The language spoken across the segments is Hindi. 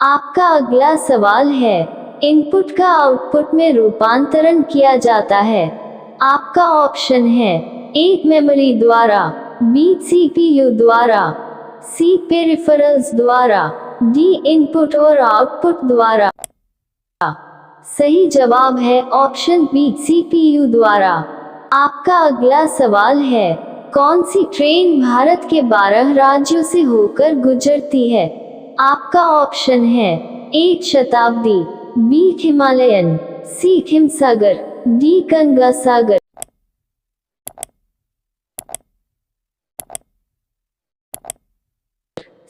आपका अगला सवाल है, इनपुट का आउटपुट में रूपांतरण किया जाता है। आपका ऑप्शन है ए मेमोरी द्वारा, बी सीपीयू द्वारा, सी पेरिफेरल्स द्वारा, डी इनपुट और आउटपुट द्वारा। सही जवाब है ऑप्शन बी सीपीयू द्वारा। आपका अगला सवाल है, कौन सी ट्रेन भारत के 12 राज्यों से होकर गुजरती है? आपका ऑप्शन है ए शताब्दी, बी हिमालयन, सी हिमसागर, डी गंगा सागर।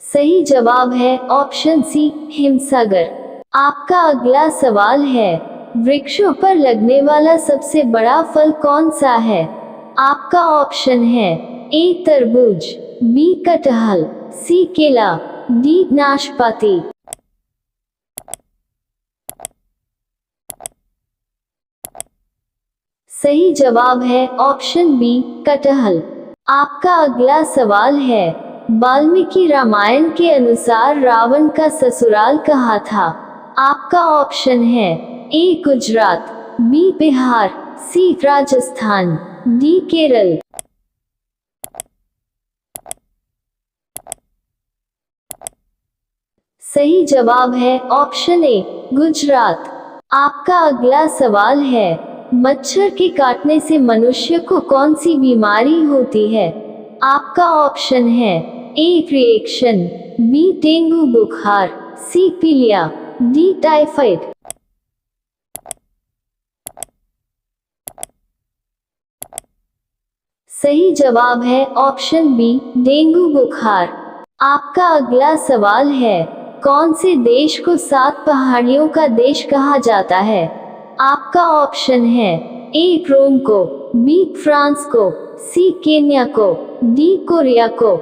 सही जवाब है ऑप्शन सी हिमसागर। आपका अगला सवाल है, वृक्षों पर लगने वाला सबसे बड़ा फल कौन सा है? आपका ऑप्शन है ए तरबूज, बी कटहल, सी केला, डी नाशपाती। सही जवाब है ऑप्शन बी कटहल। आपका अगला सवाल है, वाल्मीकि रामायण के अनुसार रावण का ससुराल कहाँ था? आपका ऑप्शन है ए गुजरात, बी बिहार, सी राजस्थान, डी केरल। सही जवाब है ऑप्शन ए गुजरात। आपका अगला सवाल है, मच्छर के काटने से मनुष्य को कौन सी बीमारी होती है? आपका ऑप्शन है ए रिएक्शन, बी डेंगू बुखार, सी पीलिया, डी टाइफाइड। सही जवाब है ऑप्शन बी डेंगू बुखार। आपका अगला सवाल है, कौन से देश को 7 पहाड़ियों का देश कहा जाता है? आपका ऑप्शन है ए रोम को, बी फ्रांस को, सी केन्या को, डी कोरिया को।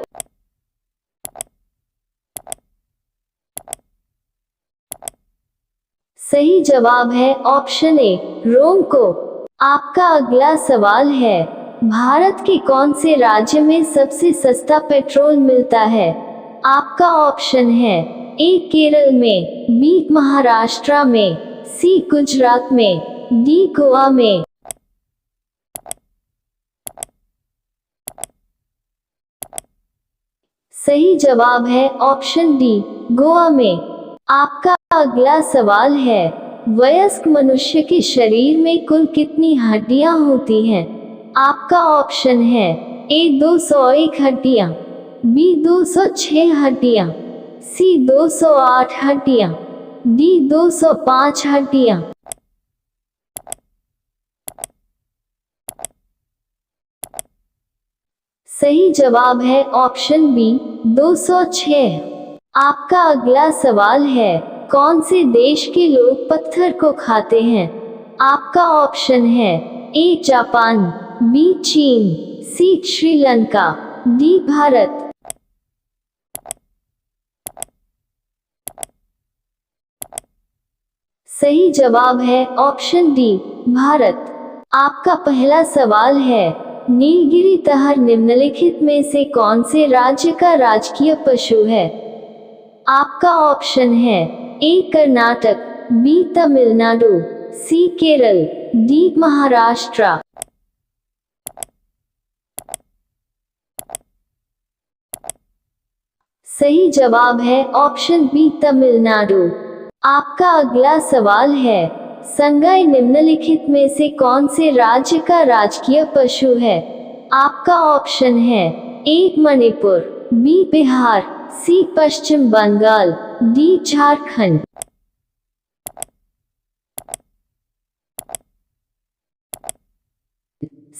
सही जवाब है ऑप्शन ए रोम को। आपका अगला सवाल है, भारत के कौन से राज्य में सबसे सस्ता पेट्रोल मिलता है? आपका ऑप्शन है ए केरल में, बी महाराष्ट्र में, सी गुजरात में, डी गोवा में। सही जवाब है ऑप्शन डी गोवा में। आपका अगला सवाल है, वयस्क मनुष्य के शरीर में कुल कितनी हड्डियां होती हैं? आपका ऑप्शन है ए 201 हड्डियां, बी 206 हड्डियां, सी 208 हड्डियां, डी 205 हड्डियां। सही जवाब है ऑप्शन बी 206। आपका अगला सवाल है, कौन से देश के लोग पत्थर को खाते हैं? आपका ऑप्शन है ए जापान, बी चीन, सी श्रीलंका, डी भारत। सही जवाब है ऑप्शन डी भारत। आपका पहला सवाल है, नीलगिरी तहर निम्नलिखित में से कौन से राज्य का राजकीय पशु है? आपका ऑप्शन है ए कर्नाटक, बी तमिलनाडु, सी केरल, डी महाराष्ट्र। सही जवाब है ऑप्शन बी तमिलनाडु। आपका अगला सवाल है, संगाई निम्नलिखित में से कौन से राज्य का राजकीय पशु है? आपका ऑप्शन है ए मणिपुर, बी बिहार, सी पश्चिम बंगाल, डी झारखंड।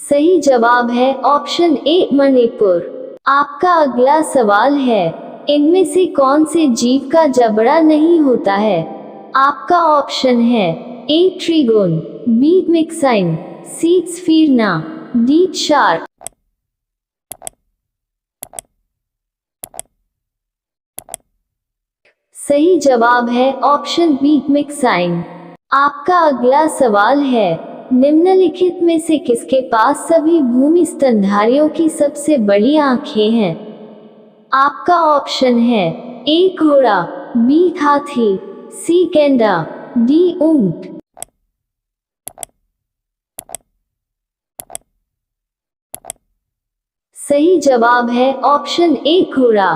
सही जवाब है ऑप्शन ए मणिपुर। आपका अगला सवाल है, इनमें से कौन से जीव का जबड़ा नहीं होता है? आपका ऑप्शन है ए ट्रिगोन, बी मिक्साइन, सी स्फीरना, डी शार्क। सही जवाब है ऑप्शन बी मिक्साइन। आपका अगला सवाल है, निम्नलिखित में से किसके पास सभी भूमि स्तनधारियों की सबसे बड़ी आंखें हैं? आपका ऑप्शन है ए घोड़ा, बी हाथी, सी गेंडा, डी ऊंट। सही जवाब है ऑप्शन ए घोड़ा।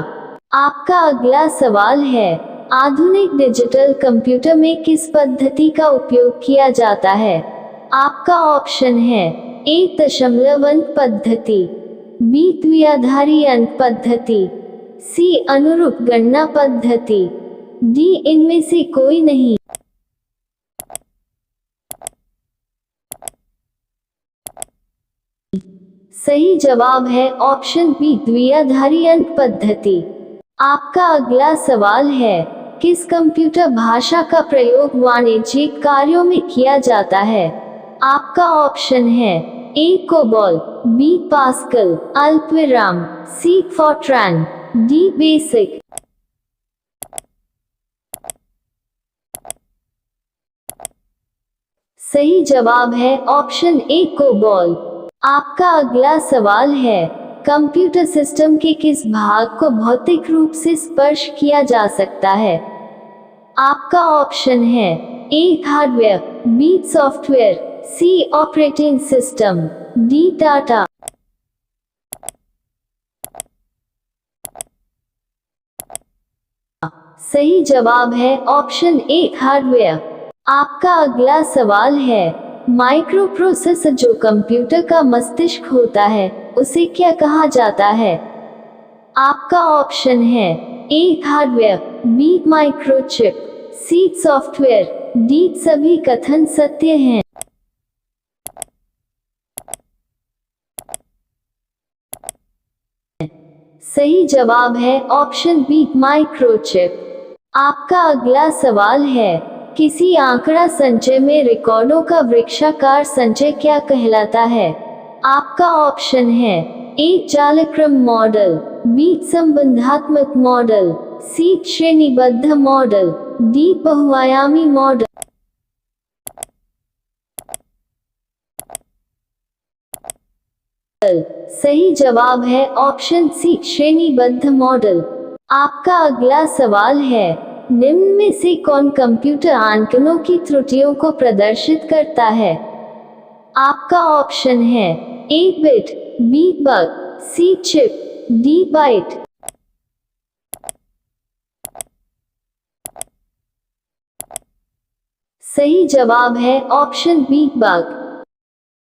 आपका अगला सवाल है, आधुनिक डिजिटल कंप्यूटर में किस पद्धति का उपयोग किया जाता है? आपका ऑप्शन है ए दशमलव अंक पद्धति, बी द्विआधारी अंक पद्धति, सी अनुरूप गणना पद्धति, डी इनमें से कोई नहीं। सही जवाब है ऑप्शन बी द्विआधारी अंक पद्धति। आपका अगला सवाल है, किस कंप्यूटर भाषा का प्रयोग वाणिज्यिक कार्यों में किया जाता है? आपका ऑप्शन है ए कोबॉल, बी पास्कल, अल्पविराम, सी फॉर्ट्रान, डी बेसिक। सही जवाब है ऑप्शन ए कोबॉल। आपका अगला सवाल है, कंप्यूटर सिस्टम के किस भाग को भौतिक रूप से स्पर्श किया जा सकता है? आपका ऑप्शन है A hardware, B software, C operating system, D data. सही जवाब है ऑप्शन ए हार्डवेयर। आपका अगला सवाल है, माइक्रो प्रोसेसर जो कंप्यूटर का मस्तिष्क होता है उसे क्या कहा जाता है? आपका ऑप्शन है A hardware, B microchip, C software, D सभी कथन सत्य हैं। सही जवाब है ऑप्शन बी माइक्रोचिप। आपका अगला सवाल है, किसी आंकड़ा संचय में रिकॉर्डों का वृक्षाकार संचय क्या कहलाता है? आपका ऑप्शन है ए जालक्रम मॉडल, बी संबंधात्मक मॉडल, सी श्रेणीबद्ध मॉडल, डी बहुआयामी मॉडल। सही जवाब है ऑप्शन सी श्रेणीबद्ध मॉडल। आपका अगला सवाल है, निम्न में से कौन कंप्यूटर आंकड़ों की त्रुटियों को प्रदर्शित करता है? आपका ऑप्शन है A bit, B bug, C chip, D byte. सही जवाब है ऑप्शन बी बग।